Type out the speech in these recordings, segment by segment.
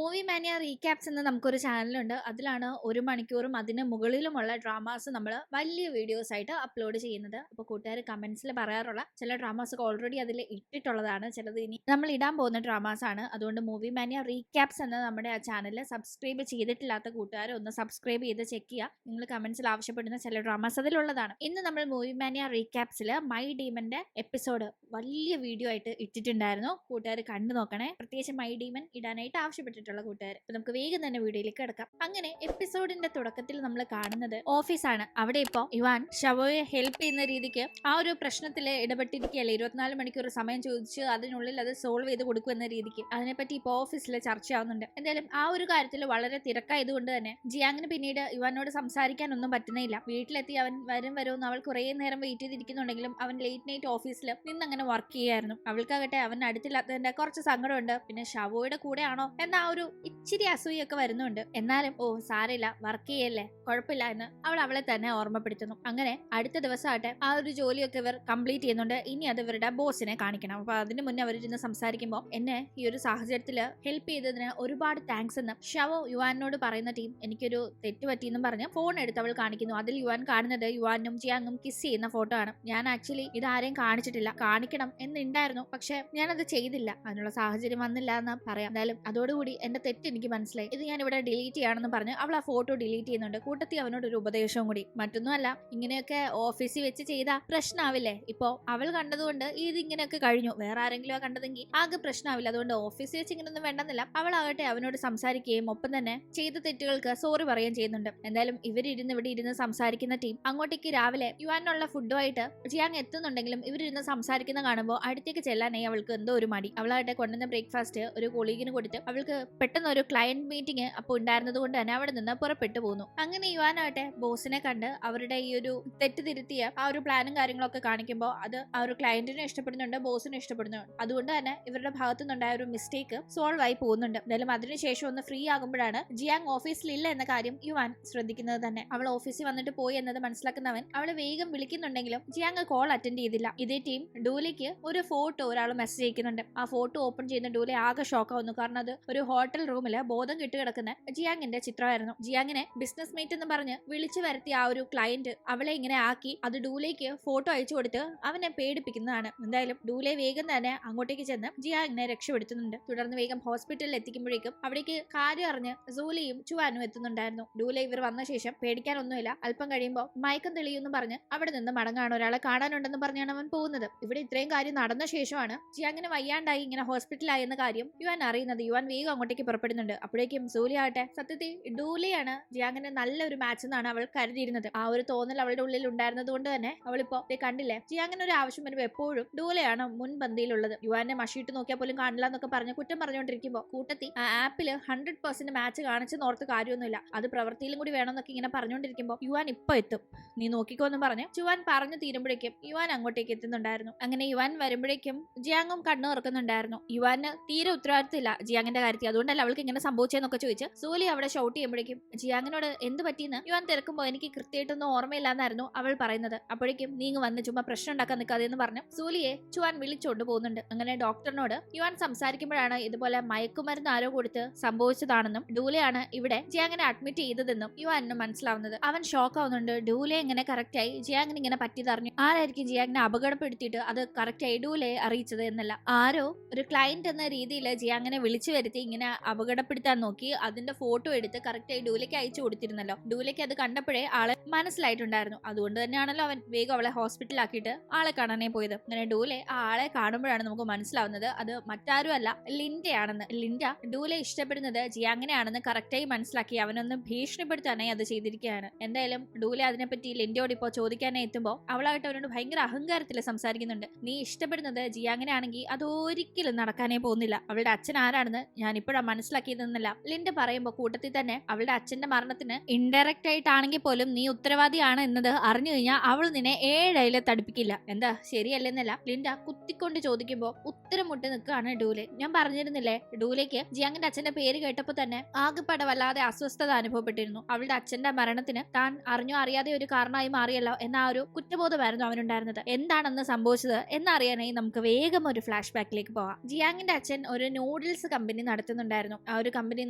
Movie മാനിയ റീക്യാപ്സ് എന്ന് നമുക്കൊരു ചാനലുണ്ട്. അതിലാണ് 1 മണിക്കൂറും അതിന് മുകളിലുമുള്ള ഡ്രാമാസ് നമ്മൾ വലിയ വീഡിയോസ് ആയിട്ട് അപ്ലോഡ് ചെയ്യുന്നത്. അപ്പോൾ കൂട്ടുകാർ കമന്റ്സിൽ പറയാറുള്ള ചില ഡ്രാമാസ് ഒക്കെ ഓൾറെഡി അതിൽ ഇട്ടിട്ടുള്ളതാണ്, ചിലത് ഇനി നമ്മൾ ഇടാൻ പോകുന്ന ഡ്രാമാസ് ആണ്. അതുകൊണ്ട് മൂവി മാനിയ റീക്യാപ്സ് എന്ന നമ്മുടെ ആ ചാനൽ സബ്സ്ക്രൈബ് ചെയ്തിട്ടില്ലാത്ത കൂട്ടുകാർ ഒന്ന് സബ്സ്ക്രൈബ് ചെയ്ത് ചെക്ക് ചെയ്യുക. നിങ്ങൾ കമന്റ്സിൽ ആവശ്യപ്പെടുന്ന ചില ഡ്രാമാസ് അതിലുള്ളതാണ്. ഇന്ന് നമ്മൾ മൂവി മാനിയ റീക്യാപ്സിൽ മൈ ഡീമന്റെ എപ്പിസോഡ് വലിയ വീഡിയോ ആയിട്ട് ഇട്ടിട്ടുണ്ടായിരുന്നു. കൂട്ടുകാർ കണ്ടു നോക്കണേ, പ്രത്യേകിച്ച് മൈ ഡീമൻ ഇടാനായിട്ട് ആവശ്യപ്പെട്ടിട്ടുള്ള കൂട്ടുകാർ. അപ്പൊ നമുക്ക് വേഗം തന്നെ വീഡിയോയിലേക്ക് കിടക്കാം. അങ്ങനെ എപ്പിസോഡിന്റെ തുടക്കത്തിൽ നമ്മൾ കാണുന്നത് ഓഫീസാണ്. അവിടെ ഇപ്പോ ഇവാൻ ഷവോയെ ഹെൽപ്പ് ചെയ്യുന്ന രീതിക്ക് ആ ഒരു പ്രശ്നത്തിൽ ഇടപെട്ടിരിക്കുകയല്ലേ. 24 മണിക്കൂർ സമയം ചോദിച്ച് അതിനുള്ളിൽ അത് സോൾവ് ചെയ്ത് കൊടുക്കുമെന്ന രീതിക്ക് അതിനെപ്പറ്റി ഇപ്പോൾ ഓഫീസിൽ ചർച്ചയാവുന്നുണ്ട്. എന്തായാലും ആ ഒരു കാര്യത്തിൽ വളരെ തിരക്കായതുകൊണ്ട് തന്നെ ജിയാങ്ങിന് പിന്നീട് ഇവാനോട് സംസാരിക്കാനൊന്നും പറ്റുന്നില്ല. വീട്ടിലെത്തി അവൻ വരുമെന്ന് അവൾ കുറെ നേരം വെയിറ്റ് ചെയ്തിരിക്കുന്നുണ്ടെങ്കിലും അവൻ ലേറ്റ് നൈറ്റ് ഓഫീസിൽ നിന്നങ്ങനെ വർക്ക് ചെയ്യായിരുന്നു. അവൾക്കാകട്ടെ അവൻ അടുത്തില്ലാത്തതിന്റെ കുറച്ച് സങ്കടമുണ്ട്. പിന്നെ ഷവോയുടെ കൂടെയാണോ എന്ന ആ ഒരു ഇച്ചിരി അസൂയൊക്കെ വരുന്നുണ്ട്. എന്നാലും സാരമില്ല, വർക്ക് ചെയ്യല്ലേ, കുഴപ്പമില്ല എന്ന് അവളെ തന്നെ ഓർമ്മപ്പെടുത്തുന്നു. അങ്ങനെ അടുത്ത ദിവസമാട്ടെ ആ ഒരു ജോലിയൊക്കെ ഇവർ കംപ്ലീറ്റ് ചെയ്യുന്നുണ്ട്. ഇനി അത് ഇവരുടെ ബോസിനെ കാണിക്കണം. അപ്പൊ അതിന് മുന്നേ അവരിരുന്ന് സംസാരിക്കുമ്പോൾ എന്നെ ഈ ഒരു സാഹചര്യത്തിൽ ഹെൽപ്പ് ചെയ്തതിന് ഒരുപാട് താങ്ക്സ് എന്ന് ഷവോ യുവാനോട് പറയുന്ന ടീം എനിക്കൊരു തെറ്റ് പറ്റിയെന്നും പറഞ്ഞ് ഫോൺ എടുത്ത് അവൾ കാണിക്കുന്നു. അതിൽ യുവാൻ കാണുന്നത് യുവാനും ജിയാങ്ങും കിസ് ചെയ്യുന്ന ഫോട്ടോ ആണ്. ഞാൻ ആക്ച്വലി ഇതാരെയും കാണിച്ചിട്ടില്ല, കാണിക്കണം എന്നുണ്ടായിരുന്നു, പക്ഷെ ഞാനത് ചെയ്തില്ല, അതിനുള്ള സാഹചര്യം വന്നില്ല എന്ന് പറയാം. എന്തായാലും അതോടുകൂടി എന്റെ തെറ്റ് എനിക്ക് മനസ്സിലായി, ഇത് ഞാൻ ഇവിടെ ഡിലീറ്റ് ചെയ്യാണെന്ന് പറഞ്ഞ് അവൾ ആ ഫോട്ടോ ഡിലീറ്റ് ചെയ്യുന്നുണ്ട്. കൂട്ടത്തിൽ അവനോട് ഒരു ഉപദേശവും കൂടി. മറ്റൊന്നുമല്ല, ഇങ്ങനെയൊക്കെ ഓഫീസിൽ വെച്ച് ചെയ്താൽ പ്രശ്നമാവില്ലേ. ഇപ്പോ അവൾ കണ്ടതുകൊണ്ട് ഇത് ഇങ്ങനെയൊക്കെ കഴിഞ്ഞു, വേറെ ആരെങ്കിലും ആ കണ്ടതെങ്കിൽ ആകെ പ്രശ്നമാവില്ല. അതുകൊണ്ട് ഓഫീസിൽ വെച്ച് ഇങ്ങനെയൊന്നും വേണ്ടെന്നില്ല. അവളാകട്ടെ അവനോട് സംസാരിക്കുകയും ഒപ്പം തന്നെ ചെയ്ത തെറ്റുകൾക്ക് സോറി പറയുകയും ചെയ്യുന്നുണ്ട്. എന്തായാലും ഇവിടെ ഇരുന്ന് സംസാരിക്കുന്ന ടീം അങ്ങോട്ടേക്ക് രാവിലെ യുവാനുള്ള ഫുഡുമായിട്ട് ജിയാങ് എത്തുന്നുണ്ടെങ്കിലും ഇവരിരുന്ന് സംസാരിക്കുന്ന കാണുമ്പോൾ അടുത്തേക്ക് ചെല്ലാനായി അവൾക്ക് എന്തോ ഒരു മടി. അവളായിട്ട് കൊണ്ടുവന്ന ബ്രേക്ക്ഫാസ്റ്റ് ഒരു കൊളീഗിന് കൊടുത്ത് അവൾക്ക് പെട്ടെന്ന് ഒരു ക്ലയന്റ് മീറ്റിംഗ് അപ്പോൾ ഉണ്ടായിരുന്നത് കൊണ്ട് തന്നെ അവിടെ നിന്ന് പുറപ്പെട്ടു പോകുന്നു. അങ്ങനെ യുവാനാകട്ടെ ബോസിനെ കണ്ട് അവരുടെ ഈ ഒരു തെറ്റ് തിരുത്തിയ ആ ഒരു പ്ലാനും കാര്യങ്ങളൊക്കെ കാണിക്കുമ്പോൾ അത് ആ ഒരു ക്ലയന്റിനും ഇഷ്ടപ്പെടുന്നുണ്ട്, ബോസിനും ഇഷ്ടപ്പെടുന്നുണ്ട്. അതുകൊണ്ട് തന്നെ ഇവരുടെ ഭാഗത്തു നിന്നുണ്ടായ ഒരു മിസ്റ്റേക്ക് സോൾവ് ആയി പോകുന്നുണ്ട്. എന്തായാലും അതിനുശേഷം ഒന്ന് ഫ്രീ ആകുമ്പോഴാണ് ജിയാങ് ഓഫീസിലില്ല എന്ന കാര്യം യുവാൻ ശ്രദ്ധിക്കുന്നത് തന്നെ. അവൾ ഓഫീസിൽ വന്നിട്ട് പോയി എന്നത് മനസ്സിലാക്കുന്നവൻ അവളെ വേഗം വിളിക്കുന്നുണ്ടെങ്കിലും ജിയാങ് കോൾ അറ്റൻഡ് ചെയ്തില്ല. ഇതേ ടീം ഡൂലിക്ക് ഒരു ഫോട്ടോ ഒരാൾ മെസ്സേജ് അയക്കുന്നുണ്ട്. ആ ഫോട്ടോ ഓപ്പൺ ചെയ്യുന്ന ഡൂലെ ആകെ ഷോക്കാവുന്നു. കാരണം അത് ഒരു ഹോട്ടൽ റൂമില് ബോധം കിട്ടുകിടക്കുന്ന ജിയാങ്ങിന്റെ ചിത്രമായിരുന്നു. ജിയാങ്ങിനെ ബിസിനസ് മേറ്റ് എന്ന് പറഞ്ഞ് വിളിച്ചു വരുത്തിയ ആ ഒരു ക്ലയന്റ് അവളെ ഇങ്ങനെ ആക്കി അത് ഡൂലേക്ക് ഫോട്ടോ അയച്ചു കൊടുത്ത് അവനെ പേടിപ്പിക്കുന്നതാണ്. എന്തായാലും ഡൂലെ വേഗം തന്നെ അങ്ങോട്ടേക്ക് ചെന്ന് ജിയാങ്ങിനെ രക്ഷപ്പെടുത്തുന്നുണ്ട്. തുടർന്ന് വേഗം ഹോസ്പിറ്റലിൽ എത്തിക്കുമ്പോഴേക്കും അവിടേക്ക് കാര്യം അറിഞ്ഞ് സൂലിയും ചുവാനും എത്തുന്നുണ്ടായിരുന്നു. ഡൂലെ ഇവർ വന്ന ശേഷം പേടിക്കാനൊന്നുമില്ല, അല്പം കഴിയുമ്പോൾ മയക്കം തെളിയുമെന്ന് പറഞ്ഞ് അവിടെ നിന്ന് മടങ്ങാണ്. ഒരാളെ കാണാനുണ്ടെന്ന് പറഞ്ഞാണ് അവൻ പോകുന്നത്. ഇവിടെ ഇത്രയും കാര്യം നടന്ന ശേഷമാണ് ജിയാങ്ങിന് വയ്യാണ്ടായി ഇങ്ങനെ ഹോസ്പിറ്റലായി എന്ന കാര്യം യുവാൻ അറിയുന്നത്. യുവാൻ വേഗം അങ്ങോട്ടേക്ക് പുറപ്പെടുന്നുണ്ട്. അപ്പോഴേക്കും സൂലി ആകട്ടെ സത്യത്തിൽ ഡൂലിയാണ് ജിയാങ്ങിന് നല്ലൊരു മാച്ച് എന്നാണ് അവൾ കരുതിയിരുന്നത്. ആ ഒരു തോന്നൽ അവളുടെ ഉള്ളിൽ ഉണ്ടായിരുന്നത് കൊണ്ട് തന്നെ അവളിപ്പോ കണ്ടില്ലേ, ജിയാങ്ങിന് ഒരു ആവശ്യം വരുമ്പോൾ എപ്പോഴും ഡൂലയാണ് മുൻപന്തിയിലുള്ളത്. യുവാനെ മഷിയിട്ട് നോക്കിയാൽ പോലും കാണില്ല എന്നൊക്കെ പറഞ്ഞ് കുറ്റം പറഞ്ഞുകൊണ്ടിരിക്കുമ്പോൾ കൂട്ടത്തിൽ ആ ആപ്പില് 100% മാച്ച് കാണിച്ചെന്ന് ഓർത്ത് കാര്യമൊന്നുമില്ല, അത് പ്രവൃത്തിയിലും കൂടി വേണമെന്നൊക്കെ ഇങ്ങനെ പറഞ്ഞുകൊണ്ടിരിക്കുമ്പോൾ യുവാൻ ഇപ്പൊ എത്തും, നീ നോക്കിക്കോ എന്ന് പറഞ്ഞ് ചുവാൻ പറഞ്ഞു തീരുമ്പോഴേക്കും യുവാൻ അങ്ങോട്ടേക്ക് എത്തുന്നുണ്ടായിരുന്നു. അങ്ങനെ യുവാൻ വരുമ്പോഴേക്കും ജിയാങ്ങും കണ്ണു തുറക്കുന്നുണ്ടായിരുന്നു. യുവാന് തീരെ ഉത്തരവാദിത്തമില്ല ജിയാങ്ങിന്റെ കാര്യത്തിൽ, അതുകൊണ്ടല്ല അവൾക്ക് ഇങ്ങനെ സംഭവിച്ചെന്നൊക്കെ ചോദിച്ച് സൂലി അവിടെ ഷൗട്ട് ചെയ്യുമ്പോഴേക്കും ജിയാങ്ങിനോട് എന്ത് പറ്റിയെന്ന് യുവാൻ തിരക്കുമ്പോൾ എനിക്ക് കൃത്യമായിട്ടൊന്നും ഓർമ്മയില്ലാന്നായിരുന്നു അവൾ പറയുന്നത്. അപ്പോഴേക്കും നീങ്ങ് വന്ന് ചുമ്മാ പ്രശ്നം ഉണ്ടാക്കാൻ നിൽക്കാതെ എന്ന് പറഞ്ഞ് സൂലിയെ ചുവാൻ വിളിച്ചോണ്ട് പോകുന്നുണ്ട്. അങ്ങനെ ഡോക്ടറിനോട് യുവാൻ സംസാരിക്കുമ്പോഴാണ് ഇതുപോലെ മയക്കുമരുന്ന് ആരോ കൊടുത്ത് സംഭവിച്ചതാണെന്നും ഡൂലയാണ് ഇവിടെ ജിയാങ്ങിനെ അഡ്മിറ്റ് ചെയ്തതെന്നും യുവാനും മനസ്സിലാവുന്നത്. അവൻ ഷോക്ക് ആവുന്നുണ്ട്. ഡൂലെ എങ്ങനെ കറക്റ്റായി ജിയാങ്ങിന് ഇങ്ങനെ പറ്റിയതറിഞ്ഞു, ആരായിരിക്കും ജിയാങ്ങിനെ അപകടപ്പെടുത്തിയിട്ട് അത് കറക്റ്റായി ഡൂലെ അറിയിച്ചത് എന്നല്ല, ആരോ ഒരു ക്ലയന്റ് എന്ന രീതിയിൽ ജിയാങ്ങിനെ വിളിച്ചു വരുത്തി ഇങ്ങനെ അപകടപ്പെടുത്താൻ നോക്കി അതിന്റെ ഫോട്ടോ എടുത്ത് കറക്റ്റായി ഡൂലയ്ക്ക് അയച്ചു കൊടുത്തിരുന്നല്ലോ. ഡൂലയ്ക്ക് അത് കണ്ടപ്പോഴേ ആളെ മനസ്സിലായിട്ടുണ്ടായിരുന്നു. അതുകൊണ്ട് തന്നെയാണല്ലോ അവൻ വേഗം അവളെ ഹോസ്പിറ്റലാക്കിയിട്ട് ആളെ കാണാനേ പോയത്. അങ്ങനെ ഡൂലെ ആ ആളെ കാണുമ്പോഴാണ് നമുക്ക് മനസ്സിലാവുന്നത് അത് മറ്റാരും അല്ല ലിൻഡയാണെന്ന്. ലിൻഡ ഡൂലെ ഇഷ്ടപ്പെടുന്നത് ജിയാങ്ങിനെയാണെന്ന് കറക്റ്റായി മനസ്സിലാക്കി അവനൊന്ന് ഭീഷണിപ്പെടുത്താനായി അത് ചെയ്തിരിക്കുകയാണ്. എന്തായാലും ഡൂലെ അതിനെപ്പറ്റി ലിൻഡയോട് ഇപ്പോൾ ചോദിക്കാനായി എത്തുമ്പോൾ അവളായിട്ട് അവനോട് ഭയങ്കര അഹങ്കാരത്തിൽ സംസാരിക്കുന്നുണ്ട്. നീ ഇഷ്ടപ്പെടുന്നത് ജിയാങ്ങിനെ ആണെങ്കിൽ അതൊരിക്കലും നടക്കാനേ പോകുന്നില്ല, അവളുടെ അച്ഛൻ ആരാണെന്ന് ഞാൻ ഇപ്പോഴാണ് മനസ്സിലാക്കിയതെന്നല്ല ലിൻഡ പറയുമ്പോൾ കൂട്ടത്തിൽ തന്നെ അവളുടെ അച്ഛന്റെ മരണത്തിന് ഇൻഡയറക്റ്റ് ആയിട്ടാണെങ്കിൽ പോലും നീ ഉത്തരവാദിയാണ് എന്നത് അറിഞ്ഞു കഴിഞ്ഞാൽ അവൾ നിന്നെ 7 അയില തടുപ്പിക്കില്ല, എന്താ ശരിയല്ലെന്നല്ല ലിൻഡ കുത്തിക്കൊണ്ട് ചോദിക്കുമ്പോൾ ഉത്തരം മുട്ടി നിൽക്കുകയാണ് ഡൂലെ. ഞാൻ പറഞ്ഞിരുന്നില്ലേ ഡൂലേക്ക് ജിയാങ്ങിന്റെ അച്ഛന്റെ പേര് കേട്ടപ്പോൾ തന്നെ ആകെപ്പാടെ വല്ലാതെ അസ്വസ്ഥത അനുഭവപ്പെട്ടിരുന്നു. അവളുടെ അച്ഛന്റെ മരണത്തിന് താൻ അറിഞ്ഞോ അറിയാതെ ഒരു കാരണമായി മാറിയല്ലോ എന്ന ആ ഒരു കുറ്റബോധമായിരുന്നു അവനുണ്ടായിരുന്നത്. എന്താണെന്ന് സംഭവിച്ചത് എന്നറിയാനായി നമുക്ക് വേഗം ഒരു ഫ്ലാഷ് ബാക്കിലേക്ക് പോവാം. ജിയാങ്ങിന്റെ അച്ഛൻ ഒരു നൂഡിൽസ് കമ്പനി നടത്തുന്നുണ്ടായിരുന്നു. ആ ഒരു കമ്പനി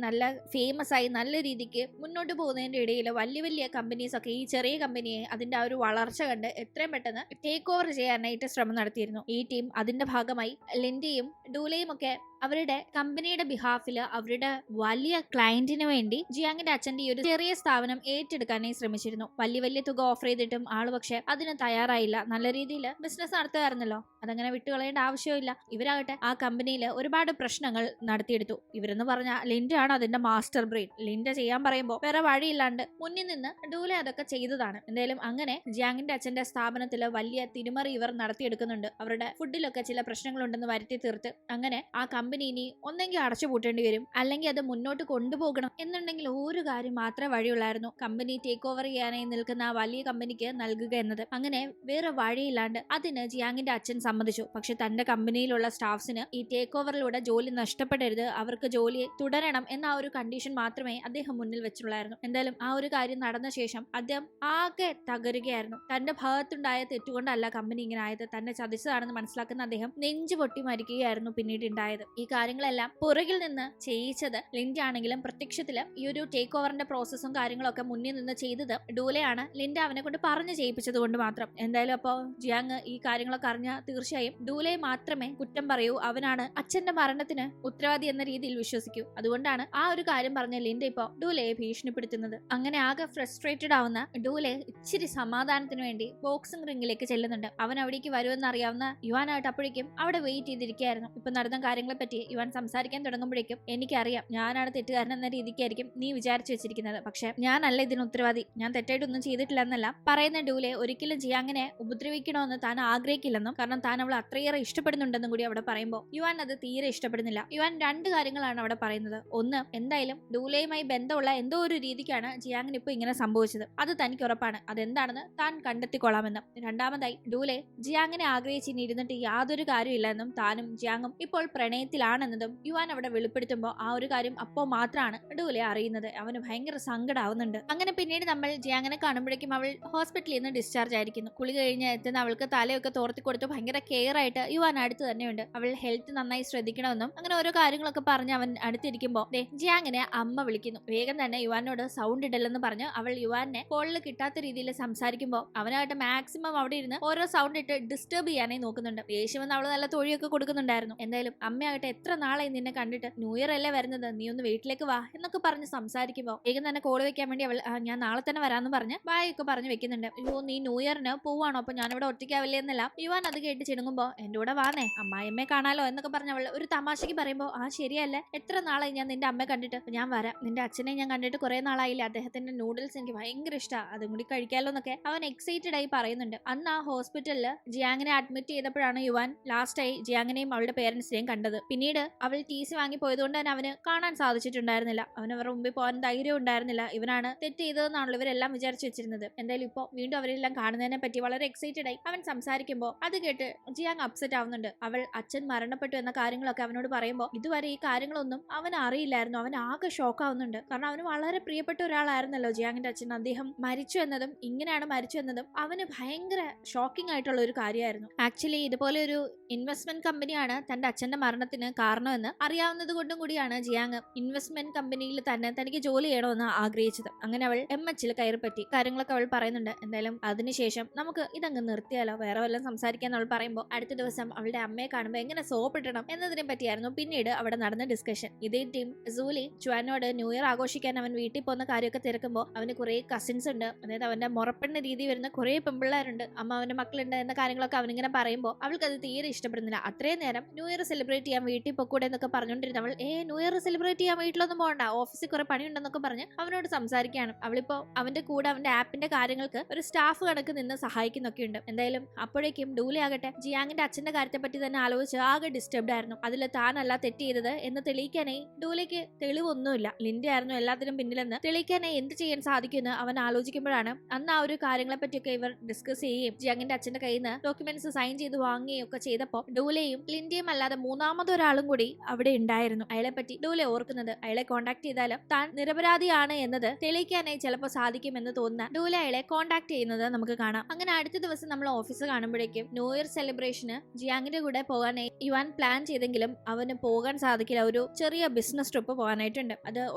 നല്ല ഫേമസ് ആയി നല്ല രീതിക്ക് മുന്നോട്ട് പോകുന്നതിന്റെ ഇടയിൽ വലിയ വലിയ കമ്പനീസ് ഒക്കെ ഈ ചെറിയ കമ്പനിയെ അതിന്റെ ആ ഒരു വളർച്ച കണ്ട് എത്രയും പെട്ടെന്ന് ടേക്ക് ഓവർ ചെയ്യാനായിട്ട് ശ്രമം നടത്തിയിരുന്നു. ഈ ടീം അതിന്റെ ഭാഗമായി ലിൻഡയും ഡൂലയും ഒക്കെ അവരുടെ കമ്പനിയുടെ ബിഹാഫിൽ അവരുടെ വലിയ ക്ലയന്റിന് വേണ്ടി ജിയാങ്ങിന്റെ അച്ഛന്റെ ഈ ഒരു ചെറിയ സ്ഥാപനം ഏറ്റെടുക്കാനായി ശ്രമിച്ചിരുന്നു. വലിയ വലിയ തുക ഓഫർ ചെയ്തിട്ടും ആള് പക്ഷെ അതിന് തയ്യാറായില്ല. നല്ല രീതിയിൽ ബിസിനസ് നടത്തുമായിരുന്നല്ലോ, അതങ്ങനെ വിട്ടുകളയേണ്ട ആവശ്യമില്ല. ഇവരാകട്ടെ ആ കമ്പനിയിൽ ഒരുപാട് പ്രശ്നങ്ങൾ നടത്തിയെടുത്തു. ഇവരെന്ന് പറഞ്ഞാൽ ലിൻഡ ആണ് അതിന്റെ മാസ്റ്റർ ബ്രെയിൻ. ലിൻഡ ചെയ്യാൻ പറയുമ്പോൾ വേറെ വഴിയില്ലാണ്ട് മുന്നിൽ നിന്ന് ഡൂലെ അതൊക്കെ ചെയ്തതാണ്. എന്തായാലും അങ്ങനെ ജിയാങ്ങിന്റെ അച്ഛന്റെ സ്ഥാപനത്തിൽ വലിയ തിരിമറി ഇവർ നടത്തിയെടുക്കുന്നുണ്ട്. അവരുടെ ഫുഡിലൊക്കെ ചില പ്രശ്നങ്ങളുണ്ടെന്ന് വരുത്തി തീർത്ത് അങ്ങനെ ആ കമ്പനി ഇനി ഒന്നെങ്കിൽ അടച്ചു പൂട്ടേണ്ടി വരും, അല്ലെങ്കിൽ അത് മുന്നോട്ട് കൊണ്ടുപോകണം എന്നുണ്ടെങ്കിൽ ഒരു കാര്യം മാത്രമേ വഴിയുള്ളായിരുന്നു, കമ്പനി ടേക്ക് ഓവർ ചെയ്യാനായി നിൽക്കുന്ന ആ വലിയ കമ്പനിക്ക് നൽകുക എന്നത്. അങ്ങനെ വേറെ വഴിയില്ലാണ്ട് അതിന് ജിയാങ്ങിന്റെ അച്ഛൻ സമ്മതിച്ചു. പക്ഷെ തന്റെ കമ്പനിയിലുള്ള സ്റ്റാഫ്സിന് ഈ ടേക്ക് ഓവറിലൂടെ ജോലി നഷ്ടപ്പെടരുത്, അവർക്ക് ജോലി തുടരണം എന്ന ആ ഒരു കണ്ടീഷൻ മാത്രമേ അദ്ദേഹം മുന്നിൽ വെച്ചിട്ടുള്ളായിരുന്നു. എന്തായാലും ആ ഒരു കാര്യം നടന്ന ശേഷം അദ്ദേഹം ആകെ തകരുകയായിരുന്നു. തന്റെ ഭാഗത്തുണ്ടായ തെറ്റുകൊണ്ടല്ല കമ്പനി ഇങ്ങനെ ആയത്, തന്നെ ചതിച്ചതാണെന്ന് മനസ്സിലാക്കുന്ന അദ്ദേഹം നെഞ്ചു പൊട്ടി മരിക്കുകയായിരുന്നു പിന്നീട് ഉണ്ടായത്. ഈ കാര്യങ്ങളെല്ലാം പുറകിൽ നിന്ന് ചെയ്യിച്ചത് ലിൻഡ ആണെങ്കിലും പ്രത്യക്ഷത്തില് ഈ ഒരു ടേക്ക് ഓവറിന്റെ പ്രോസസ്സും കാര്യങ്ങളൊക്കെ മുന്നിൽ നിന്ന് ചെയ്തത് ഡൂലയാണ്. ലിൻഡ അവനെ കൊണ്ട് പറഞ്ഞു ചെയ്യിപ്പിച്ചത് കൊണ്ട് മാത്രം. എന്തായാലും അപ്പോ ജിയാങ് ഈ കാര്യങ്ങളൊക്കെ അറിഞ്ഞ തീർച്ചയായും ഡൂലയെ മാത്രമേ കുറ്റം പറയൂ, അവനാണ് അച്ഛന്റെ മരണത്തിന് ഉത്തരവാദി എന്ന രീതിയിൽ വിശ്വസിക്കൂ. അതുകൊണ്ടാണ് ആ ഒരു കാര്യം പറഞ്ഞ ലിൻഡ ഇപ്പോ ഡൂലയെ ഭീഷണിപ്പെടുത്തുന്നത്. അങ്ങനെ ആകെ ഫ്രസ്ട്രേറ്റഡ് ആവുന്ന ഡൂലെ ഇച്ചിരി സമാധാനത്തിന് വേണ്ടി ബോക്സിംഗ് റിംഗിലേക്ക് ചെല്ലുന്നുണ്ട്. അവൻ അവിടേക്ക് വരുമെന്ന് അറിയാവുന്ന യുവാനായിട്ട് അപ്പോഴേക്കും അവിടെ വെയിറ്റ് ചെയ്തിരിക്കുകയായിരുന്നു. ഇപ്പൊ നടന്ന കാര്യങ്ങളെ പറ്റി യുവാൻ സംസാരിക്കാൻ തുടങ്ങുമ്പോഴേക്കും എനിക്കറിയാം ഞാനാണ് തെറ്റുകാരൻ എന്ന രീതിക്കായിരിക്കും നീ വിചാരിച്ചു വെച്ചിരിക്കുന്നത്, പക്ഷെ ഞാനല്ല ഇതിന് ഉത്തരവാദി, ഞാൻ തെറ്റായിട്ടൊന്നും ചെയ്തിട്ടില്ല എന്നല്ല പറയുന്ന ഡൂലെ ഒരിക്കലും ജിയാങ്ങിനെ ഉപദ്രവിക്കണമെന്ന് താൻ ആഗ്രഹിക്കില്ലെന്നും കാരണം താൻ അവളെ അത്രയേറെ ഇഷ്ടപ്പെടുന്നുണ്ടെന്നും കൂടി അവിടെ പറയുമ്പോൾ യുവാൻ അത് തീരെ ഇഷ്ടപ്പെടുന്നില്ല. യുവാൻ രണ്ട് കാര്യങ്ങളാണ് അവിടെ പറയുന്നത്. ഒന്ന്, എന്തായാലും ഡൂലയുമായി ബന്ധമുള്ള എന്തോ ഒരു രീതിക്കാണ് ജിയാങ്ങിന് ഇപ്പൊ ഇങ്ങനെ സംഭവിച്ചത്, അത് തനിക്ക് ഉറപ്പാണ്, അതെന്താണെന്ന് താൻ കണ്ടെത്തിക്കൊള്ളാമെന്നും. രണ്ടാമതായി ഡൂലെ ജിയാങ്ങിനെ ആഗ്രഹിച്ചിരുന്നിട്ട് യാതൊരു കാര്യമില്ലെന്നും താനും ജിയാങ്ങും ഇപ്പോൾ പ്രണയത്തിലാണെന്നതും യുവാൻ അവിടെ വെളിപ്പെടുത്തുമ്പോൾ ആ ഒരു കാര്യം അപ്പോൾ മാത്രമാണ് ഡൂലെ അറിയുന്നത്. അവന് ഭയങ്കര സങ്കടാവുന്നുണ്ട്. അങ്ങനെ പിന്നീട് നമ്മൾ ജിയാങ്ങിനെ കാണുമ്പോഴേക്കും അവൾ ഹോസ്പിറ്റലിൽ നിന്ന് ഡിസ്ചാർജ് ആയിരിക്കുന്നു. കുളി കഴിഞ്ഞ് എത്തുന്ന അവൾക്ക് തലയൊക്കെ തോർത്തി കൊടുത്ത് ഭയങ്കര കെയർ ആയിട്ട് യുവാൻ അടുത്ത് തന്നെയുണ്ട്. അവൾ ഹെൽത്ത് നന്നായി ശ്രദ്ധിക്കണമെന്നും അങ്ങനെ ഓരോ കാര്യങ്ങളൊക്കെ പറഞ്ഞ് അവൻ അടുത്തിരിക്കുമ്പോൾ ജിയാങ്ങിനെ അമ്മ വിളിക്കുന്നു. വേഗം തന്നെ യുവാനോട് സൗണ്ട് ഇടലെന്ന് പറഞ്ഞ് അവൾ യുവാനെ കോളിൽ കിട്ടാത്ത രീതിയിൽ സംസാരിക്കുമ്പോൾ അവനായിട്ട് മാക്സിമം അവിടെ ഇരുന്ന് ഓരോ സൗണ്ട് ഇട്ട് ഡിസ്റ്റർബ് ചെയ്യാനായി നോക്കുന്നുണ്ട്. ദേഷ്യം അവള് നല്ല തൊഴിയൊക്കെ കൊടുക്കുന്നുണ്ടായിരുന്നു. എന്തായാലും അമ്മയാകട്ടെ എത്ര നാളായി നിന്നെ കണ്ടിട്ട്, ന്യൂ ഇയർ അല്ലേ വരുന്നത്, നീ ഒന്ന് വീട്ടിലേക്ക് വാ എന്നൊക്കെ പറഞ്ഞ് സംസാരിക്കുമ്പോൾ വേഗം തന്നെ കോള് വെക്കാൻ വേണ്ടി അവൾ ഞാൻ നാളെ തന്നെ വരാന്ന് പറഞ്ഞ് ബായൊക്കെ പറഞ്ഞ് വെക്കുന്നുണ്ട്. അയ്യോ നീ ന്യൂ ഇയറിന് പോവാണോ, അപ്പൊ ഞാനിവിടെ ഒറ്റയ്ക്കാവില്ലേ എന്നല്ല യുവാൻ അത് കേട്ട് ചിണുങ്ങുമ്പോ എന്റെ കൂടെ വാന്നേ അമ്മായിയമ്മയെ കാണാലോ എന്നൊക്കെ പറഞ്ഞ് അവൾ ഒരു തമാശക്ക് പറയുമ്പോ ആ ശരിയല്ലേ, എത്ര നാളായി ഞാൻ നിന്റെ അമ്മയെ കണ്ടിട്ട്, ഞാൻ വരാം, നിന്റെ അച്ഛനെ ഞാൻ കണ്ടിട്ട് കുറെ നാളായില്ലേ, അദ്ദേഹത്തിന്റെ നൂഡിൽസ് എനിക്ക് ഭയങ്കര ഇഷ്ടമാണ്, അതും കൂടി കഴിക്കാലോ എന്നൊക്കെ അവൻ എക്സൈറ്റഡ് ആയി പറയുന്നുണ്ട്. അന്ന് ആ ഹോസ്പിറ്റലില് ജിയാങ്ങിനെ അഡ്മിറ്റ് ചെയ്തപ്പോഴാണ് യുവാൻ ലാസ്റ്റായി ജിയാങ്ങിനെയും അവളുടെ പേരൻസിനെയും കണ്ടത്. പിന്നീട് അവൾ TC വാങ്ങി പോയതുകൊണ്ട് തന്നെ അവന് കാണാൻ സാധിച്ചിട്ടുണ്ടായിരുന്നില്ല. അവന് അവരുടെ മുമ്പിൽ പോകാൻ ധൈര്യം ഉണ്ടായിരുന്നില്ല. ഇവനാണ് തെറ്റ് ചെയ്തതെന്നാണല്ലോ ഇവരെല്ലാം വിചാരിച്ചു വെച്ചിരുന്നത്. എന്തായാലും ഇപ്പോൾ വീണ്ടും അവരെല്ലാം കാണുന്നതിനെ പറ്റി വളരെ എക്സൈറ്റഡ് ആയി അവൻ സംസാരിക്കുമ്പോൾ അത് കേട്ട് ജിയാങ് അപ്സെറ്റ് ആവുന്നുണ്ട്. അവൾ അച്ഛൻ മരണപ്പെട്ടു എന്ന കാര്യങ്ങളൊക്കെ അവനോട് പറയുമ്പോൾ ഇതുവരെ ഈ കാര്യങ്ങളൊന്നും അവൻ അറിയില്ലായിരുന്നു. അവൻ ആകെ ഷോക്ക് ആവുന്നുണ്ട്. കാരണം അവന് വളരെ പ്രിയപ്പെട്ട ഒരാളായിരുന്നല്ലോ ജിയാങ്ങിന്റെ അച്ഛൻ. അദ്ദേഹം മരിച്ചു എന്നതും ഇങ്ങനെയാണ് മരിച്ചു എന്നതും അവന് ഭയങ്കര ഷോക്കിംഗ് ആയിട്ടുള്ള ഒരു കാര്യമായിരുന്നു. ആക്ച്വലി ഇതുപോലെ ഒരു ഇൻവെസ്റ്റ്മെന്റ് കമ്പനിയാണ് തന്റെ അച്ഛന്റെ മരണത്തിന് കാരണമെന്ന് അറിയാവുന്നത് കൊണ്ടും കൂടിയാണ് ജിയാങ് ഇൻവെസ്റ്റ്മെന്റ് കമ്പനിയിൽ തന്നെ തനിക്ക് ജോലി ചെയ്യണമെന്ന് ആഗ്രഹിച്ചത്. അങ്ങനെ അവൾ MHൽ കയറിപ്പറ്റി കാര്യങ്ങളൊക്കെ അവൾ പറയുന്നുണ്ട്. എന്തായാലും അതിനുശേഷം നമുക്ക് ഇതങ്ങ് നിർത്തിയാലോ, വേറെ വല്ലതും സംസാരിക്കാന്ന് അവൾ പറയുമ്പോൾ അടുത്ത ദിവസം അവളുടെ അമ്മയെ കാണുമ്പോൾ എങ്ങനെ സോപ്പ് ഇടണം എന്നതിനെ പറ്റിയായിരുന്നു പിന്നീട് അവിടെ നടന്ന ഡിസ്കഷൻ. ഇതേ ടീം സൂലി ചുവാനോട് ന്യൂ ഇയർ ആഘോഷിക്കാൻ അവൻ വീട്ടിൽ പോകുന്ന കാര്യമൊക്കെ തിരക്കുമ്പോൾ അവന് കുറെ കസിൻസ് ഉണ്ട്, അതായത് അവന്റെ മുറപ്പെണ്ണ രീതി വരുന്ന കുറെ പെമ്പിള്ളേരുണ്ട്, അമ്മ അവന്റെ മക്കളുണ്ട് എന്ന കാര്യങ്ങളൊക്കെ അവനിങ്ങനെ പറയുമ്പോൾ അവൾക്ക് അത് തീരെ ഇഷ്ടപ്പെടുന്നില്ല. അത്രയും നേരം ന്യൂ ഇയർ സെലിബ്രേറ്റ് ചെയ്യാൻ വീട്ടിൽ പൊക്കൂടെ എന്നൊക്കെ പറഞ്ഞുകൊണ്ടിരുന്ന അവൾ ന്യൂ ഇയർ സെലിബ്രേറ്റ് ചെയ്യാൻ വീട്ടിലൊന്നും പോകണ്ട, ഓഫീസിൽ കുറെ പണിയുണ്ടെന്നൊക്കെ പറഞ്ഞ് അവനോട് സംസാരിക്കുകയാണ്. അവളിപ്പോ അവന്റെ കൂടെ അവന്റെ ആപ്പിന്റെ കാര്യങ്ങൾക്ക് ഒരു സ്റ്റാഫ് കണക്ക് നിന്ന് സഹായിക്കുന്നൊക്കെ ഉണ്ട്. എന്തായാലും അപ്പോഴേക്കും ഡൂലെ ആകട്ടെ ജിയാങ്ങിന്റെ അച്ഛന്റെ കാര്യത്തെ പറ്റി തന്നെ ആലോചിച്ച് ആകെ ഡിസ്റ്റർബ്ഡ് ആയിരുന്നു. അതിൽ താനല്ല തെറ്റ് ചെയ്തത് എന്ന് തെളിയിക്കാനായി ഡൂലയ്ക്ക് തെളിവൊന്നുമില്ല, ലിൻഡ ആയിരുന്നു എല്ലാത്തിനും പിന്നിലെന്ന് തെളിയിക്കാനായി എന്ത് ചെയ്യാൻ സാധിക്കുമെന്ന് അവൻ ആലോചിക്കുമ്പോഴാണ് അന്ന് ആ ഒരു കാര്യങ്ങളെ പറ്റിയൊക്കെ ഇവർ ഡിസ്കസ് ചെയ്യുകയും ജിയാങ്ങിന്റെ അച്ഛന്റെ കയ്യിൽ നിന്ന് ഡോക്യുമെന്റ്സ് സൈൻ ചെയ്ത് വാങ്ങുകയും ഒക്കെ ചെയ്തപ്പോൾ ഡൂലയും ലിൻഡയും അല്ലാതെ മൂന്നാമതൊരു വേറൊരാളും കൂടി അവിടെ ഉണ്ടായിരുന്നു. അയാളെ പറ്റി ഡൂലെ ഓർക്കുന്നത് അയാളെ കോൺടാക്ട് ചെയ്താലും താൻ നിരപരാധിയാണ് എന്നത് തെളിയിക്കാനായി ചിലപ്പോൾ സാധിക്കുമെന്ന് തോന്നുന്ന ഡൂലെ അയാളെ കോൺടാക്ട് ചെയ്യുന്നത് നമുക്ക് കാണാം. അങ്ങനെ അടുത്ത ദിവസം നമ്മൾ ഓഫീസ് കാണുമ്പോഴേക്കും ന്യൂ ഇയർ സെലിബ്രേഷന് ജിയാങ്ങിന്റെ കൂടെ പോകാനായി യുവാൻ പ്ലാൻ ചെയ്തെങ്കിലും അവന് പോകാൻ സാധിക്കില്ല. ഒരു ചെറിയ ബിസിനസ് ട്രിപ്പ് പോകാനായിട്ടുണ്ട്. അത്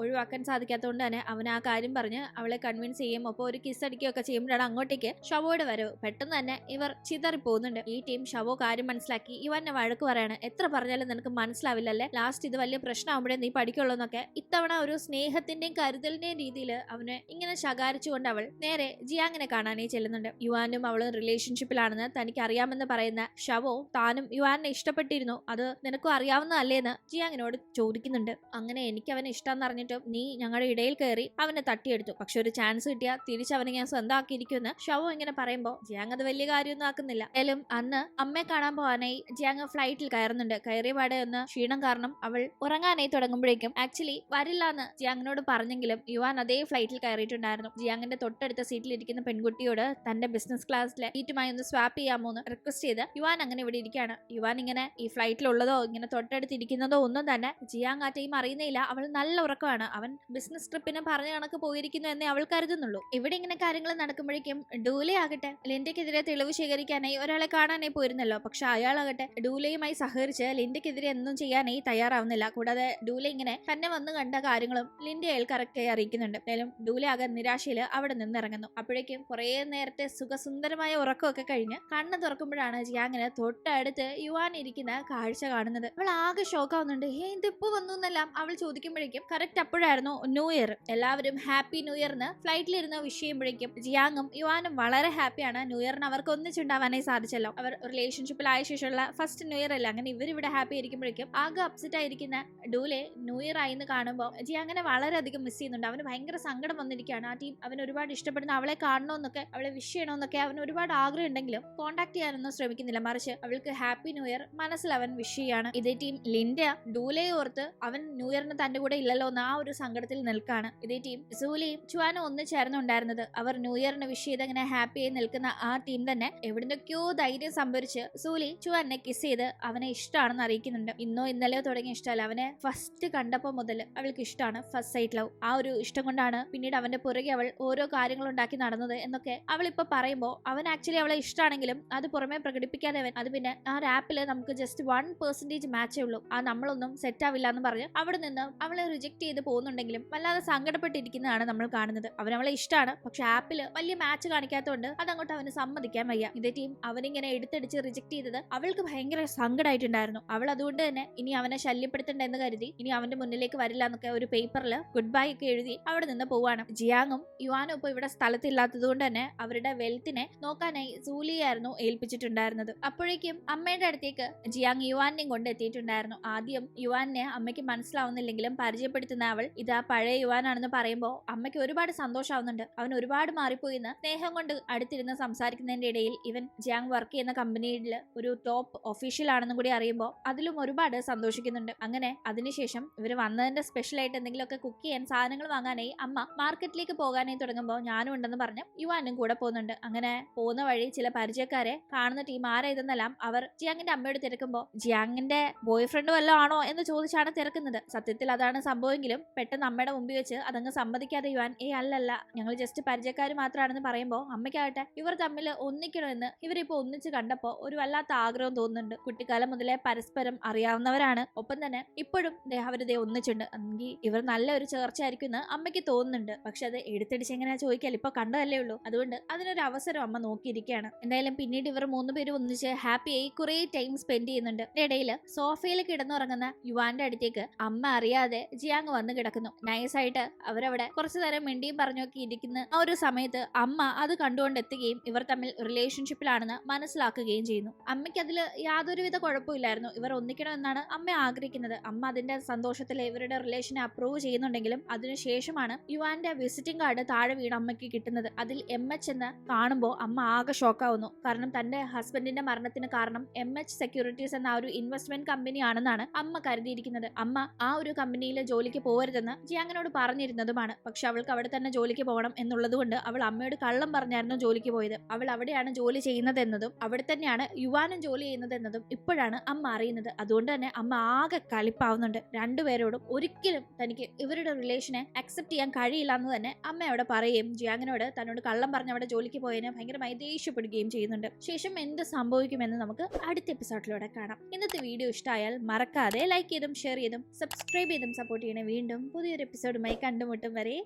ഒഴിവാക്കാൻ സാധിക്കാത്തതുകൊണ്ട് തന്നെ അവൻ ആ കാര്യം പറഞ്ഞ് അവളെ കൺവിൻസ് ചെയ്യും. അപ്പോൾ ഒരു കിസ് അടിക്കുകയൊക്കെ ചെയ്യുമ്പോഴാണ് അങ്ങോട്ടേക്ക് ഷവോയുടെ വരവ്. പെട്ടെന്ന് തന്നെ ഇവർ ചിതറി പോകുന്നുണ്ട്. ഈ ടീം ഷവോ കാര്യം മനസ്സിലാക്കി യുവാനെ വഴക്ക് പറയാണ്. എത്ര പറഞ്ഞാലും നിനക്ക് മനസ്സിലാവില്ലല്ലേ, ലാസ്റ്റ് ഇത് വലിയ പ്രശ്നമാകുമ്പോഴേ നീ പഠിക്കുള്ളൂ എന്നൊക്കെ. ഇത്തവണ ഒരു സ്നേഹത്തിന്റെയും കരുതലിന്റെയും രീതിയിൽ അവനെ ഇങ്ങനെ ശകാരിച്ചുകൊണ്ട് അവൾ നേരെ ജിയാങ്ങിനെ കാണാനേ ചെല്ലുന്നുണ്ട്. യുവാനും അവളും റിലേഷൻഷിപ്പിലാണെന്ന് തനിക്ക് അറിയാമെന്ന് പറയുന്ന ഷവോ താനും യുവാനെ ഇഷ്ടപ്പെട്ടിരുന്നു, അത് നിനക്കും അറിയാവുന്നതല്ലേന്ന് ജിയാങ്ങിനോട് ചോദിക്കുന്നുണ്ട്. അങ്ങനെ എനിക്ക് അവനെ ഇഷ്ടമെന്ന് അറിഞ്ഞിട്ടും നീ ഞങ്ങളുടെ ഇടയിൽ കയറി അവനെ തട്ടിയെടുത്തു. പക്ഷെ ഒരു ചാൻസ് കിട്ടിയാൽ തിരിച്ചവനെ ഞാൻ സ്വന്തമാക്കിയിരിക്കുമെന്ന് ഷവോ ഇങ്ങനെ പറയുമ്പോ ജിയാങ് അത് വലിയ കാര്യമൊന്നും ആക്കുന്നില്ല. എന്തായാലും അന്ന് അമ്മയെ കാണാൻ പോകാനായി ജിയാങ് ഫ്ലൈറ്റിൽ കയറുന്നുണ്ട്. കയറിയ പാടെ ഒന്ന് ക്ഷീണം കാരണം അവൾ ഉറങ്ങാനായി തുടങ്ങുമ്പോഴേക്കും ആക്ച്വലി വരില്ല എന്ന് ജിയാങ്ങിനോട് പറഞ്ഞെങ്കിലും യുവാൻ അതേ ഫ്ലൈറ്റിൽ കയറിയിട്ടുണ്ടായിരുന്നു. ജിയാങ്ങിന്റെ തൊട്ടടുത്ത സീറ്റിൽ ഇരിക്കുന്ന പെൺകുട്ടിയോട് തന്റെ ബിസിനസ് ക്ലാസ്സിലെ സീറ്റുമായി ഒന്ന് സ്വാപ്പ് ചെയ്യാമോ എന്ന് റിക്വസ്റ്റ് ചെയ്ത് യുവാൻ അങ്ങനെ ഇവിടെ ഇരിക്കുകയാണ്. യുവാൻ ഇങ്ങനെ ഈ ഫ്ലൈറ്റിലുള്ളതോ ഇങ്ങനെ തൊട്ടടുത്ത് ഇരിക്കുന്നതോ ഒന്നും തന്നെ ജിയാങ് ആ ടൈം അറിയുന്നില്ല. അവൾ നല്ല ഉറക്കമാണ്. അവൻ ബിസിനസ് ട്രിപ്പിന് പറഞ്ഞ കണക്ക് പോയിരിക്കുന്നു എന്നേ അവൾ കരുതുന്നുള്ളൂ. ഇവിടെ ഇങ്ങനെ കാര്യങ്ങൾ നടക്കുമ്പോഴേക്കും ഡൂലെ ആകട്ടെ ലിൻഡയ്ക്കെതിരെ തെളിവ് ശേഖരിക്കാനായി ഒരാളെ കാണാനായി പോയിരുന്നല്ലോ. പക്ഷെ അയാളാകട്ടെ ഡൂലയുമായി സഹകരിച്ച് ലിൻഡയ്ക്കെതിരെ ഒന്നും ചെയ്യാനായി തയ്യാറാവുന്നില്ല. കൂടാതെ ഡൂലെ ഇങ്ങനെ തന്നെ വന്ന് കണ്ട കാര്യങ്ങളും ലിൻഡ അയാൾ കറക്റ്റായി അറിയിക്കുന്നുണ്ട്. എന്തായാലും ഡൂലെ ആകെ നിരാശയിൽ അവിടെ നിന്നിറങ്ങുന്നു. അപ്പോഴേക്കും കുറെ നേരത്തെ സുഖസുന്ദരമായ ഉറക്കമൊക്കെ കഴിഞ്ഞ് കണ്ണ് തുറക്കുമ്പോഴാണ് ജിയാങ്ങിന് തൊട്ടടുത്ത് യുവാൻ ഇരിക്കുന്ന കാഴ്ച കാണുന്നത്. അവൾ ആകെ ഷോക്കാവുന്നുണ്ട്. ഇതിപ്പോ വന്നു എന്നെല്ലാം അവൾ ചോദിക്കുമ്പോഴേക്കും കറക്റ്റ് അപ്പോഴായിരുന്നു ന്യൂ ഇയർ. എല്ലാവരും ഹാപ്പി ന്യൂ ഇയറിന് ഫ്ലൈറ്റിലിരുന്ന് വിഷ് ചെയ്യുമ്പോഴേക്കും ജിയാങ്ങും യുവാനും വളരെ ഹാപ്പിയാണ്. ന്യൂ ഇയറിന് അവർക്ക് ഒന്നിച്ചുണ്ടാവാനായി സാധിച്ചല്ലോ. അവർ റിലേഷൻഷിപ്പിലായ ശേഷമുള്ള ഫസ്റ്റ് ന്യൂ ഇയർ അല്ല. അങ്ങനെ ഇവരിവിടെ ഹാപ്പി ആയിരിക്കുമ്പോഴേക്കും ആകെ അപ്സെറ്റ് ആയിരിക്കുന്ന ഡൂലെ ന്യൂ ഇയർ ആയിന്ന് കാണുമ്പോൾ ജിയാങ്ങിനെ വളരെയധികം മിസ് ചെയ്യുന്നുണ്ട്. അവന് ഭയങ്കര സങ്കടം വന്നിരിക്കുകയാണ്. ആ ടീം അവൻ ഒരുപാട് ഇഷ്ടപ്പെടുന്ന അവളെ കാണണമെന്നൊക്കെ അവളെ വിഷ് ചെയ്യണമെന്നൊക്കെ അവന് ഒരുപാട് ആഗ്രഹം ഉണ്ടെങ്കിലും കോൺടാക്ട് ചെയ്യാനൊന്നും ശ്രമിക്കുന്നില്ല. മറിച്ച് അവൾക്ക് ഹാപ്പി ന്യൂ ഇയർ മനസ്സിൽ അവൻ വിഷ് ചെയ്യാണ്. ഇതേ ടീം ലിൻഡ ഡൂലയെ ഓർത്ത് അവൻ ന്യൂ ഇയറിന് തന്റെ കൂടെ ഇല്ലല്ലോ എന്ന് ആ ഒരു സങ്കടത്തിൽ നിൽക്കാണ്. ഇതേ ടീം സൂലിയും ചുവാനും ഒന്നിച്ചേർന്നുണ്ടായിരുന്നത്. അവർ ന്യൂ ഇയറിന് വിഷ് ചെയ്ത് അങ്ങനെ ഹാപ്പി ആയി നിൽക്കുന്ന ആ ടീം തന്നെ എവിടുന്നൊക്കെയോ ധൈര്യം സംഭരിച്ച് സൂലി ചുവാനെ കിസ് ചെയ്ത് അവനെ ഇഷ്ടമാണെന്ന് അറിയിക്കുന്നുണ്ട്. ഇന്നോ ഇന്നലെയോ തുടങ്ങിയ ഇഷ്ടമല്ല, അവനെ ഫസ്റ്റ് കണ്ടപ്പോൾ മുതൽ അവൾക്ക് ഇഷ്ടമാണ്. First sight love. ആ ഒരു ഇഷ്ടം കൊണ്ടാണ് പിന്നീട് അവന്റെ പുറകെ അവൾ ഓരോ കാര്യങ്ങൾ ഉണ്ടാക്കി നടന്നത് എന്നൊക്കെ അവൾ ഇപ്പൊ പറയുമ്പോൾ അവൻ ആക്ച്വലി അവളെ ഇഷ്ടമാണെങ്കിലും അത് പുറമെ പ്രകടിപ്പിക്കാതെ അവൻ അത് പിന്നെ ആ ആപ്പില് നമുക്ക് ജസ്റ്റ് 1% മാച്ചേ ഉള്ളൂ, ആ നമ്മളൊന്നും സെറ്റ് ആവില്ല എന്ന് പറഞ്ഞ് അവിടെ നിന്ന് അവളെ റിജക്ട് ചെയ്ത് പോകുന്നുണ്ടെങ്കിലും വല്ലാതെ സങ്കടപ്പെട്ടിരിക്കുന്നതാണ് നമ്മൾ കാണുന്നത്. അവളെ ഇഷ്ടമാണ്, പക്ഷെ ആപ്പില് വലിയ മാച്ച് കാണിക്കാത്തതുകൊണ്ട് അതങ്ങോട്ട് അവന് സമ്മതിക്കാൻ വയ്യ. ഇതേ ടീം അവനിങ്ങനെ എടുത്തടിച്ച് റിജക്ട് ചെയ്തത് അവൾക്ക് ഭയങ്കര സങ്കടമായിട്ടുണ്ടായിരുന്നു. അവൾ അതുകൊണ്ട് തന്നെ ഇനി അവനെ ശല്യപ്പെടുത്തണ്ടെന്ന് കരുതി ഇനി അവന്റെ മുന്നിലേക്ക് വരില്ല എന്നൊക്കെ ഒരു പേപ്പറിൽ ഗുഡ് ബൈ ഒക്കെ എഴുതി അവിടെ നിന്ന് പോവാണ്. ജിയാങ്ങും യുവാനും ഇപ്പൊ ഇവിടെ സ്ഥലത്തില്ലാത്തത് കൊണ്ട് തന്നെ അവരുടെ വെൽത്തിനെ നോക്കാനായി സൂലിയായിരുന്നു ഏൽപ്പിച്ചിട്ടുണ്ടായിരുന്നത്. അപ്പോഴേക്കും അമ്മയുടെ അടുത്തേക്ക് ജിയാങ് യുവാനെയും കൊണ്ട് എത്തിയിട്ടുണ്ടായിരുന്നു. ആദ്യം യുവാനെ അമ്മയ്ക്ക് മനസ്സിലാവുന്നില്ലെങ്കിലും പരിചയപ്പെടുത്തുന്ന അവൾ ഇതാ പഴയ യുവാനാണെന്ന് പറയുമ്പോൾ അമ്മയ്ക്ക് ഒരുപാട് സന്തോഷമാവുന്നുണ്ട്. അവൻ ഒരുപാട് മാറിപ്പോയിന്ന് സ്നേഹം കൊണ്ട് അടുത്തിരുന്ന് സംസാരിക്കുന്നതിന്റെ ഇടയിൽ ഇവൻ ജിയാങ് വർക്ക് ചെയ്യുന്ന കമ്പനിയിൽ ഒരു ടോപ്പ് ഒഫീഷ്യൽ ആണെന്നും കൂടി അറിയുമ്പോൾ അതിലും ഒരുപാട് സന്തോഷിക്കുന്നുണ്ട്. അങ്ങനെ അതിനുശേഷം ഇവര് വന്നതിന്റെ സ്പെഷ്യൽ ആയിട്ട് എന്തെങ്കിലുമൊക്കെ കുക്ക് ചെയ്യാൻ സാധനങ്ങൾ വാങ്ങാനായി അമ്മ മാർക്കറ്റിലേക്ക് പോകാനായി തുടങ്ങുമ്പോൾ ഞാനും ഉണ്ടെന്ന് പറഞ്ഞ് യുവാനും കൂടെ പോകുന്നുണ്ട്. അങ്ങനെ പോകുന്ന വഴി ചില പരിചയക്കാരെ കാണുന്ന ടീം ആരാ ഇതെന്നെല്ലാം അവർ ജിയാങ്ങിന്റെ അമ്മയോട് തിരക്കുമ്പോൾ ജിയാങ്ങിന്റെ ബോയ് ഫ്രണ്ട് വല്ലതും ആണോ എന്ന് ചോദിച്ചാണ് തിരക്കുന്നത്. സത്യത്തിൽ അതാണ് സംഭവമെങ്കിലും പെട്ടെന്ന് അമ്മയുടെ മുമ്പിൽ വെച്ച് അതങ്ങ് സമ്മതിക്കാതെ യുവാൻ അല്ലല്ല ഞങ്ങൾ ജസ്റ്റ് പരിചയക്കാർ മാത്രമാണെന്ന് പറയുമ്പോൾ അമ്മയ്ക്കാകട്ടെ ഇവർ തമ്മിൽ ഒന്നിക്കണമെന്ന് ഇവരിപ്പോ ഒന്നിച്ച് കണ്ടപ്പോൾ ഒരു വല്ലാത്ത ആഗ്രഹം തോന്നുന്നുണ്ട്. കുട്ടിക്കാലം മുതലേ പരസ്പരം അറിയാവുന്നവരാണ്. ഒപ്പം തന്നെ ഇപ്പോഴും അവരിതേ ഒന്നിച്ചുണ്ട്. എങ്കിൽ ഇവർ നല്ലൊരു ചേർച്ചയായിരിക്കും എന്ന് അമ്മയ്ക്ക് തോന്നുന്നുണ്ട്. പക്ഷെ അത് എടുത്തടിച്ച് എങ്ങനെയാ ചോദിക്കാൽ, ഇപ്പൊ കണ്ടതല്ലേ ഉള്ളൂ. അതുകൊണ്ട് അതിനൊരു അവസരം അമ്മ നോക്കിയിരിക്കുകയാണ്. എന്തായാലും പിന്നീട് ഇവർ 3 പേരും ഒന്നിച്ച് ഹാപ്പിയായി കുറെ ടൈം സ്പെൻഡ് ചെയ്യുന്നുണ്ട്. ഇടയിൽ സോഫയിൽ കിടന്നുറങ്ങുന്ന യുവാന്റെ അടുത്തേക്ക് അമ്മ അറിയാതെ ജിയാങ് വന്ന് കിടക്കുന്നു. നൈസായിട്ട് അവരവിടെ കുറച്ചു നേരം മിണ്ടിയും പറഞ്ഞൊക്കെ ഇരിക്കുന്ന ആ ഒരു സമയത്ത് അമ്മ അത് കണ്ടുകൊണ്ട് എത്തുകയും ഇവർ തമ്മിൽ റിലേഷൻഷിപ്പിലാണെന്ന് മനസ്സിലാക്കുകയും ചെയ്യുന്നു. അമ്മയ്ക്ക് അതിൽ യാതൊരുവിധ കുഴപ്പമില്ലായിരുന്നു. ഇവർ ഒന്നിക്കണമെന്നാണ് അമ്മ ആഗ്രഹിക്കുന്നത്. അമ്മ അതിന്റെ സന്തോഷത്തിൽ ഇവരുടെ റിലേഷനെ അപ്രൂവ് ചെയ്യുന്നുണ്ടെങ്കിലും അതിനുശേഷമാണ് യുവാന്റെ വിസിറ്റിംഗ് കാർഡ് താഴെ വീണ് അമ്മയ്ക്ക് കിട്ടുന്നത്. അതിൽ MH എന്ന് കാണുമ്പോൾ അമ്മ ആകെ ഷോക്കാവുന്നു. കാരണം തന്റെ ഹസ്ബൻഡിന്റെ മരണത്തിന് കാരണം MH സെക്യൂരിറ്റീസ് എന്ന ഒരു ഇൻവെസ്റ്റ്മെന്റ് കമ്പനി ആണെന്നാണ് അമ്മ കരുതിയിരിക്കുന്നത്. അമ്മ ആ ഒരു കമ്പനിയിൽ ജോലിക്ക് പോകരുതെന്ന് ജിയാങ്ങിനോട് പറഞ്ഞിരുന്നതുമാണ്. പക്ഷെ അവൾക്ക് അവിടെ തന്നെ ജോലിക്ക് പോകണം എന്നുള്ളത് കൊണ്ട് അവൾ അമ്മയോട് കള്ളം പറഞ്ഞായിരുന്നു ജോലിക്ക് പോയത്. അവൾ അവിടെയാണ് ജോലി ചെയ്യുന്നതെന്നതും അവിടെ തന്നെയാണ് യുവാനും ജോലി ചെയ്യുന്നതെന്നതും ഇപ്പോഴാണ് അമ്മ അറിയുന്നത്. അതുകൊണ്ട് അതുകൊണ്ട് തന്നെ അമ്മ ആകെ കലിപ്പാവുന്നുണ്ട്. രണ്ടുപേരോടും ഒരിക്കലും തനിക്ക് ഇവരുടെ റിലേഷനെ അക്സെപ്റ്റ് ചെയ്യാൻ കഴിയില്ല എന്ന് തന്നെ അമ്മ അവിടെ പറയുകയും ജിയാങ്ങിനോട് തന്നോട് കള്ളം പറഞ്ഞ് അവിടെ ജോലിക്ക് പോയതിന് ഭയങ്കരമായി ദേഷ്യപ്പെടുകയും ചെയ്യുന്നുണ്ട്. ശേഷം എന്ത് സംഭവിക്കുമെന്ന് നമുക്ക് അടുത്ത എപ്പിസോഡിലൂടെ കാണാം. ഇന്നത്തെ വീഡിയോ ഇഷ്ടമായാൽ മറക്കാതെ ലൈക്ക് ചെയ്തും ഷെയർ ചെയ്തും സബ്സ്ക്രൈബ് ചെയ്തും സപ്പോർട്ട് ചെയ്യണേ. വീണ്ടും പുതിയൊരു എപ്പിസോഡുമായി കണ്ടുമുട്ടും വരെ